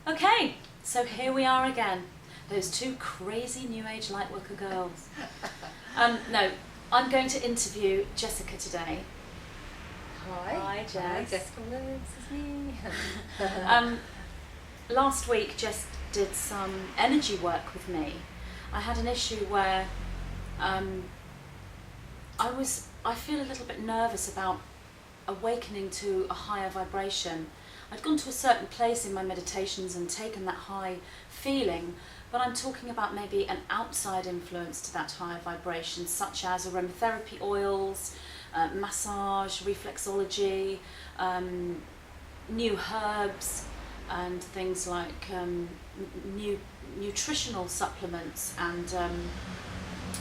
Okay, so here we are again, those two crazy New Age Lightworker girls. No, I'm going to interview Jessica today. Hi, Jess. Hi, Jessica Williams is me. Last week, Jess did some energy work with me. I had an issue where I feel a little bit nervous about awakening to a higher vibration. I'd gone to a certain place in my meditations and taken that high feeling, but I'm talking about maybe an outside influence to that higher vibration, such as aromatherapy oils, massage, reflexology, new herbs, and things like new nutritional supplements, and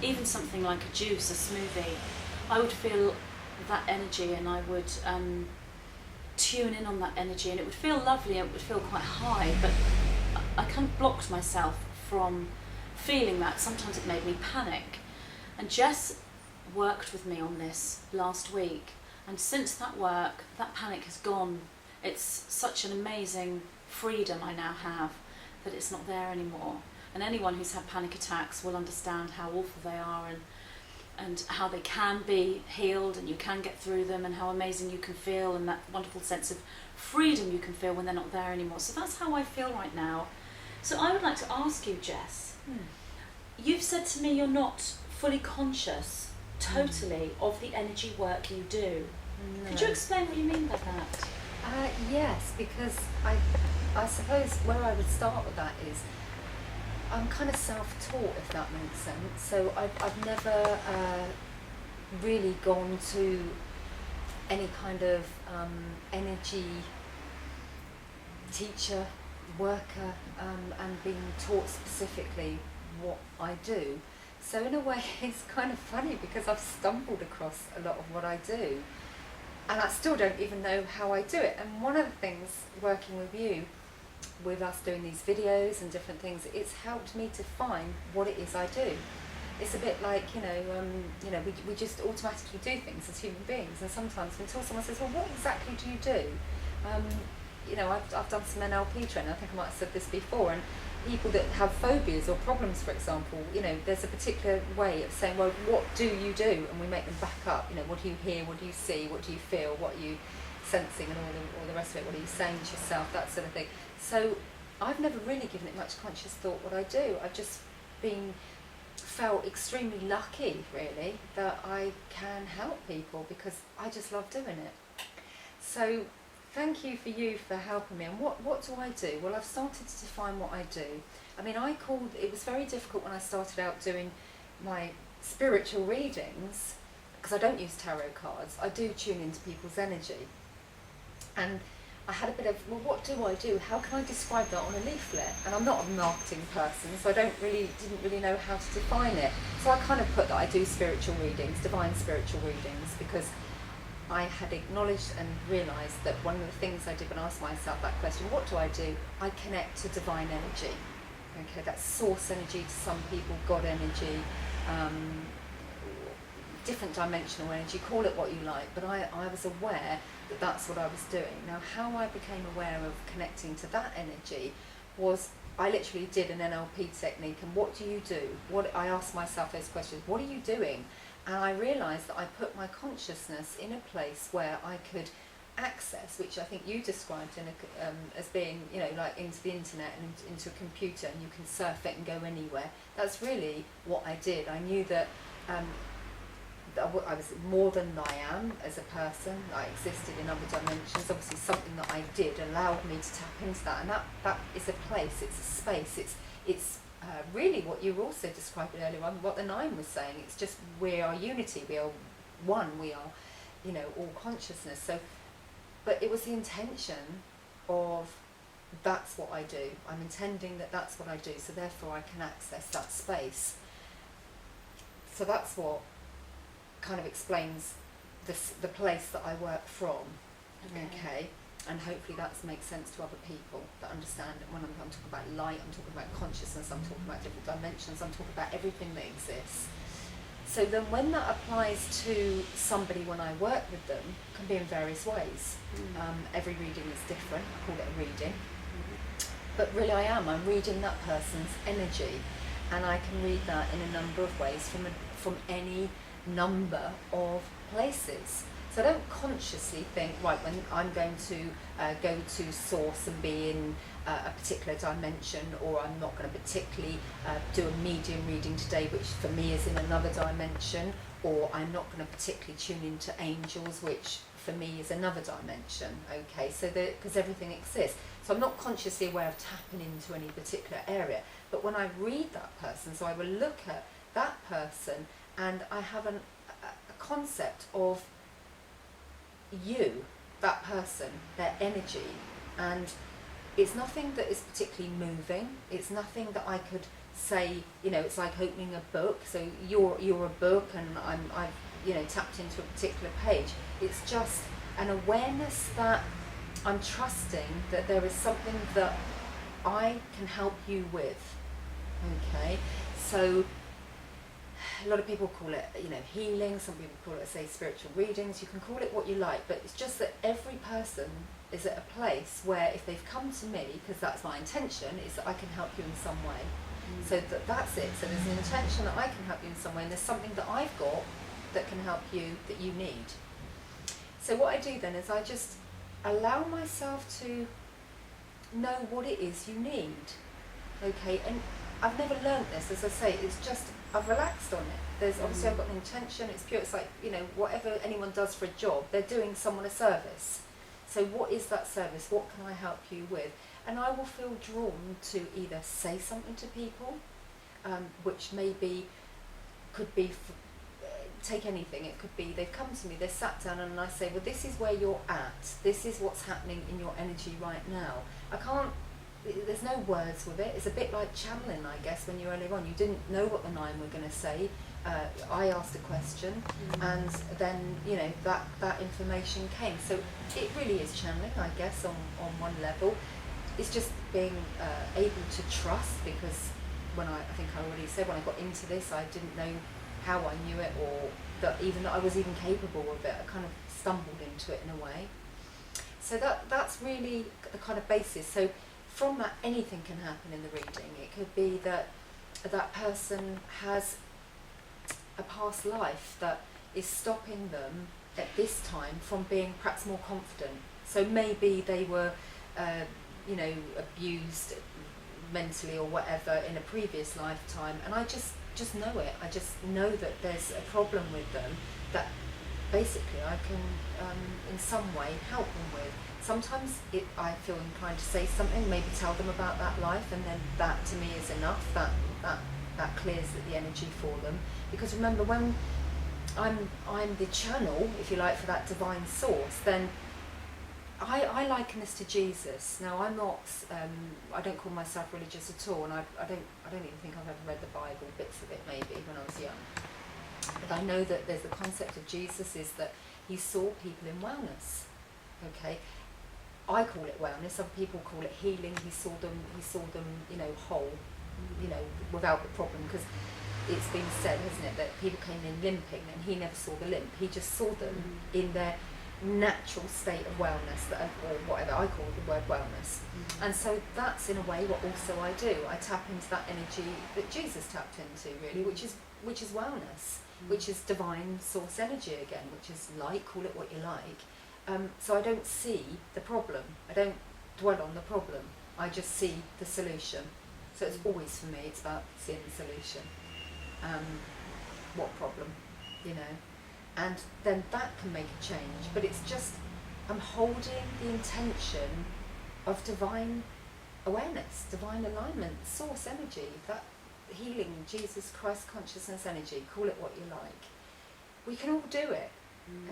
even something like a juice, a smoothie. I would feel that energy, and I would tune in on that energy, and it would feel lovely, it would feel quite high, but I kind of blocked myself from feeling that. Sometimes it made me panic. And Jess worked with me on this last week, and since that work, that panic has gone. It's such an amazing freedom I now have that it's not there anymore. And anyone who's had panic attacks will understand how awful they are, and how they can be healed, and you can get through them, and how amazing you can feel, and that wonderful sense of freedom you can feel when they're not there anymore. So that's how I feel right now. So I would like to ask you, Jess, you've said to me you're not fully conscious totally of the energy work you do. No. Could you explain what you mean by that? Yes, because I suppose where I would start with that is I'm kind of self-taught, if that makes sense. So I've never really gone to any kind of energy teacher, worker, and being taught specifically what I do. So in a way it's kind of funny because I've stumbled across a lot of what I do, and I still don't even know how I do it. And one of the things working with you, with us doing these videos and different things, it's helped me to find what it is I do. It's a bit like, we just automatically do things as human beings, and sometimes until someone says, well, what exactly do you do? I've done some NLP training, I think I might have said this before, and people that have phobias or problems, for example, there's a particular way of saying, well, what do you do? And we make them back up, what do you hear, what do you see, what do you feel, what are you sensing, and all the rest of it, what are you saying to yourself, that sort of thing. So I've never really given it much conscious thought what I do. I've just felt extremely lucky, really, that I can help people because I just love doing it. So thank you for helping me. And what do I do? Well, I've started to define what I do. I mean, it was very difficult when I started out doing my spiritual readings, because I don't use tarot cards. I do tune into people's energy. And I had a bit of, well, what do I do? How can I describe that on a leaflet? And I'm not a marketing person, so I didn't really know how to define it. So I kind of put that I do spiritual readings, divine spiritual readings, because I had acknowledged and realised that one of the things I did when I asked myself that question, what do? I connect to divine energy. Okay, that's source energy to some people, God energy, different dimensional energy, call it what you like, but I was aware that that's what I was doing. Now, how I became aware of connecting to that energy was I literally did an NLP technique, and what do you do? I asked myself those questions, what are you doing? And I realised that I put my consciousness in a place where I could access, which I think you described as being, like into the internet and into a computer, and you can surf it and go anywhere. That's really what I did. I knew that I was more than I am as a person. I existed in other dimensions. Obviously something that I did allowed me to tap into that, and that is a place, it's a space, it's really what you also described earlier on, what the Nine was saying. It's just we are unity, we are one, we are all consciousness. So, but it was the intention of that's what I do. I'm intending that that's what I do, so therefore I can access that space. So that's what kind of explains the place that I work from. Okay. And hopefully that makes sense to other people that understand that when I'm talking about light, I'm talking about consciousness, I'm talking about different dimensions, I'm talking about everything that exists. So then when that applies to somebody when I work with them, can be in various ways. Every reading is different, I call it a reading. But really I'm reading that person's energy, and I can read that in a number of ways from any number of places. So I don't consciously think, right, when I'm going to go to source and be in a particular dimension, or I'm not going to particularly do a medium reading today, which for me is in another dimension, or I'm not going to particularly tune into angels, which for me is another dimension, okay? So because everything exists. So I'm not consciously aware of tapping into any particular area. But when I read that person, so I will look at that person and I have a concept of you, that person, their energy, and it's nothing that is particularly moving. It's nothing that I could say, you know, it's like opening a book. So you're a book and I've tapped into a particular page. It's just an awareness that I'm trusting that there is something that I can help you with. Okay, so a lot of people call it, healing. Some people call it, say, spiritual readings. You can call it what you like, but it's just that every person is at a place where if they've come to me, because that's my intention, is that I can help you in some way. So that's it. So there's an intention that I can help you in some way, and there's something that I've got that can help you that you need. So what I do then is I just allow myself to know what it is you need. Okay, and I've never learned this, as I say, it's just, I've relaxed on it. There's obviously I've got an intention, it's pure, it's like, whatever anyone does for a job, they're doing someone a service. So what is that service? What can I help you with? And I will feel drawn to either say something to people, which maybe could be, take anything, it could be they've come to me, they're sat down and I say, well, this is where you're at, this is what's happening in your energy right now. There's no words with it. It's a bit like channeling, I guess, when you're earlier on. You didn't know what the nine were going to say. I asked a question, and then, that information came. So it really is channeling, I guess, on one level. It's just being able to trust, because I think I already said, when I got into this, I didn't know how I knew it, or that I was even capable of it. I kind of stumbled into it in a way. So that's really the kind of basis. So from that, anything can happen in the reading. It could be that that person has a past life that is stopping them at this time from being perhaps more confident. So maybe they were, abused mentally or whatever in a previous lifetime, and I just know it. I just know that there's a problem with them that basically I can in some way help them with. Sometimes I feel inclined to say something, maybe tell them about that life, and then that to me is enough. That clears the energy for them. Because remember, when I'm the channel, if you like, for that divine source, then I liken this to Jesus. Now I'm not, I don't call myself religious at all, and I don't even think I've ever read the Bible, bits of it maybe when I was young. But I know that there's the concept of Jesus is that he saw people in wellness. Okay. I call it wellness, other people call it healing. He saw them, whole, without the problem, because it's been said, hasn't it, that people came in limping and he never saw the limp. He just saw them in their natural state of wellness, or whatever I call the word wellness. And so that's in a way what also I do. I tap into that energy that Jesus tapped into, really, which is wellness, which is divine source energy again, which is light, call it what you like. So I don't see the problem. I don't dwell on the problem. I just see the solution. So it's always, for me, it's about seeing the solution. What problem, And then that can make a change. But it's just, I'm holding the intention of divine awareness, divine alignment, source energy, that healing, Jesus Christ consciousness energy, call it what you like. We can all do it.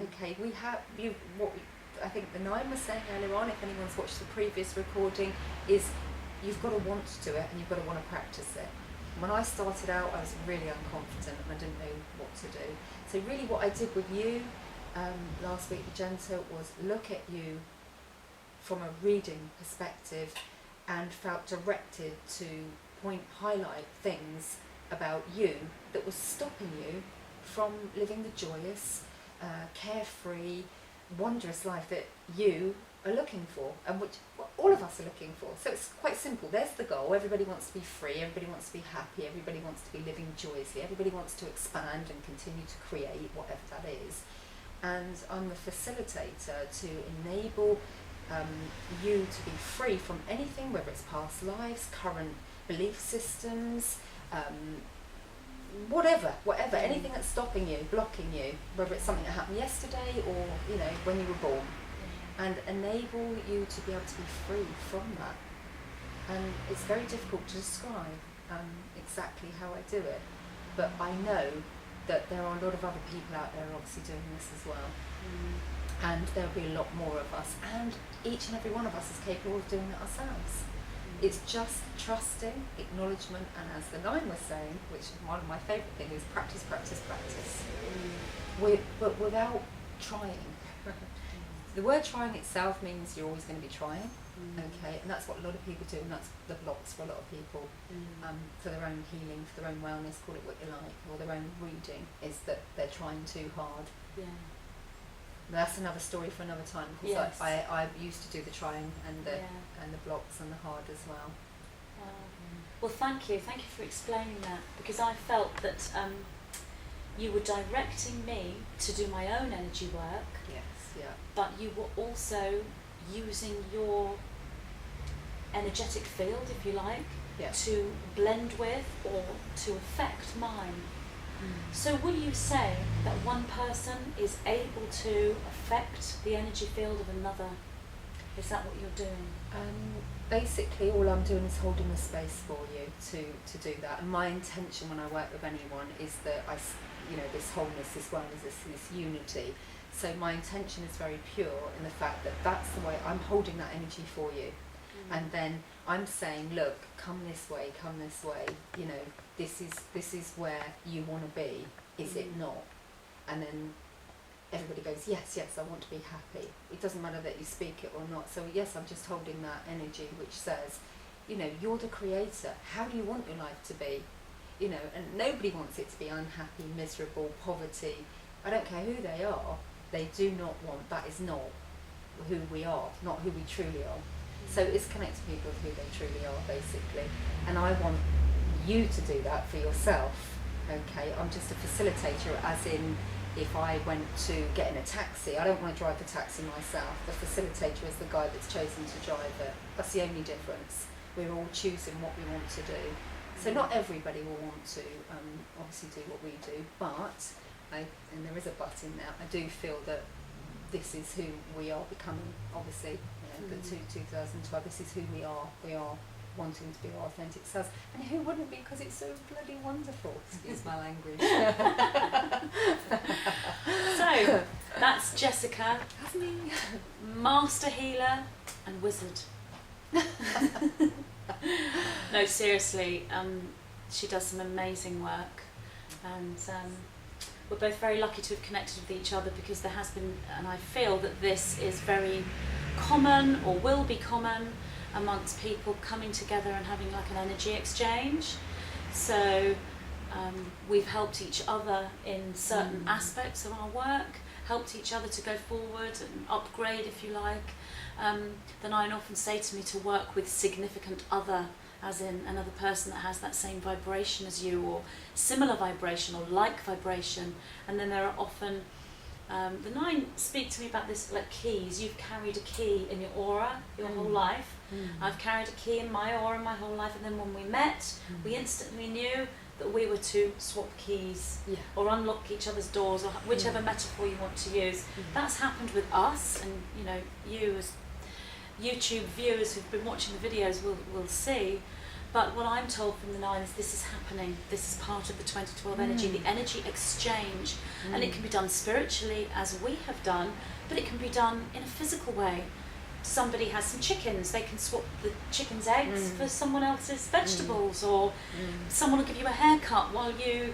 Okay, we have I think the nine was saying earlier on, if anyone's watched the previous recording, is you've got to want to do it and you've got to want to practice it. When I started out, I was really unconfident and I didn't know what to do. So really what I did with you last week, Magenta, was look at you from a reading perspective and felt directed to highlight things about you that was stopping you from living the joyous, carefree, wondrous life that you are looking for, and which all of us are looking for. So it's quite simple. There's the goal. Everybody wants to be free. Everybody wants to be happy. Everybody wants to be living joyously. Everybody wants to expand and continue to create, whatever that is. And I'm the facilitator to enable you to be free from anything, whether it's past lives, current belief systems, whatever, anything that's stopping you, blocking you, whether it's something that happened yesterday or, you know, when you were born, and enable you to be able to be free from that. And it's very difficult to describe exactly how I do it, but I know that there are a lot of other people out there obviously doing this as well. And there'll be a lot more of us, and each and every one of us is capable of doing it ourselves. It's just trusting, acknowledgement, and as the 9 was saying, which is one of my favourite things, is practice, practice, practice. But without trying. The word trying itself means you're always going to be trying, okay, and that's what a lot of people do, and that's the blocks for a lot of people, for their own healing, for their own wellness, call it what you like, or their own reading, is that they're trying too hard. That's another story for another time, because Yes. I used to do the trying and the blocks and the hard as well. Well, thank you for explaining that, because I felt that you were directing me to do my own energy work, but you were also using your energetic field, if you like, to blend with or to affect mine. So will you say that one person is able to affect the energy field of another? Is that what you're doing? Basically, all I'm doing is holding the space for you to do that. And my intention when I work with anyone is that this wholeness, this wellness, this unity. So my intention is very pure in the fact that that's the way I'm holding that energy for you. And then I'm saying, look, come this way, you know, this is where you want to be, is it not? And then everybody goes, yes, I want to be happy. It doesn't matter that you speak it or not. So yes, I'm just holding that energy which says, you know, you're the creator. How do you want your life to be? You know, and nobody wants it to be unhappy, miserable, poverty. I don't care who they are. They do not want, that is not who we are, not who we truly are. So it's connecting people with who they truly are, basically. And I want you to do that for yourself, okay? I'm just a facilitator, as in, if I went to get in a taxi, I don't want to drive the taxi myself. The facilitator is the guy that's chosen to drive it. That's the only difference. We're all choosing what we want to do. So not everybody will want to obviously do what we do, but, and there is a but in there, I do feel that this is who we are becoming, obviously. The 2012, this is who we are. We are wanting to be our authentic selves. And who wouldn't be, because it's so bloody wonderful. Excuse my language. So, that's Jessica, master healer and wizard. No, seriously, she does some amazing work, and we're both very lucky to have connected with each other, because there has been, and I feel that this is very common, or will be common, amongst people coming together and having like an energy exchange. So we've helped each other in certain aspects of our work, helped each other to go forward and upgrade, if you like. The 9 often say to me to work with significant other, as in another person that has that same vibration as you, or similar vibration, or like vibration. And then there are often, the 9 speak to me about this like keys. You've carried a key in your aura your whole life. I've carried a key in my aura my whole life, and then when we met, we instantly knew that we were to swap keys, or unlock each other's doors, or whichever metaphor you want to use. That's happened with us, and you know, you as YouTube viewers who've been watching the videos will see. But what I'm told from the 9 is this is happening. This is part of the 2012 energy, the energy exchange. And it can be done spiritually, as we have done, but it can be done in a physical way. Somebody has some chickens, they can swap the chicken's eggs for someone else's vegetables, or someone will give you a haircut while you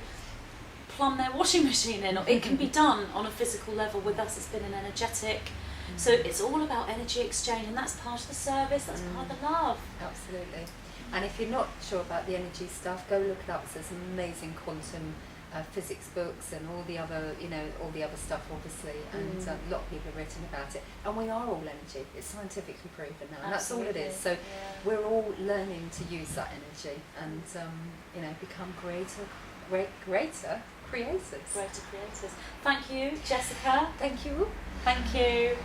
plumb their washing machine in. Or it can be done on a physical level. With us, it's been an energetic. So it's all about energy exchange, and that's part of the service, that's part of the love. Absolutely. And if you're not sure about the energy stuff, go look it up. There's some amazing quantum physics books and all the other, all the other stuff, obviously, and a lot of people have written about it. And we are all energy. It's scientifically proven now, and that's all it is. So we're all learning to use that energy and, become greater creators. Greater creators. Thank you, Jessica. Thank you. Thank you.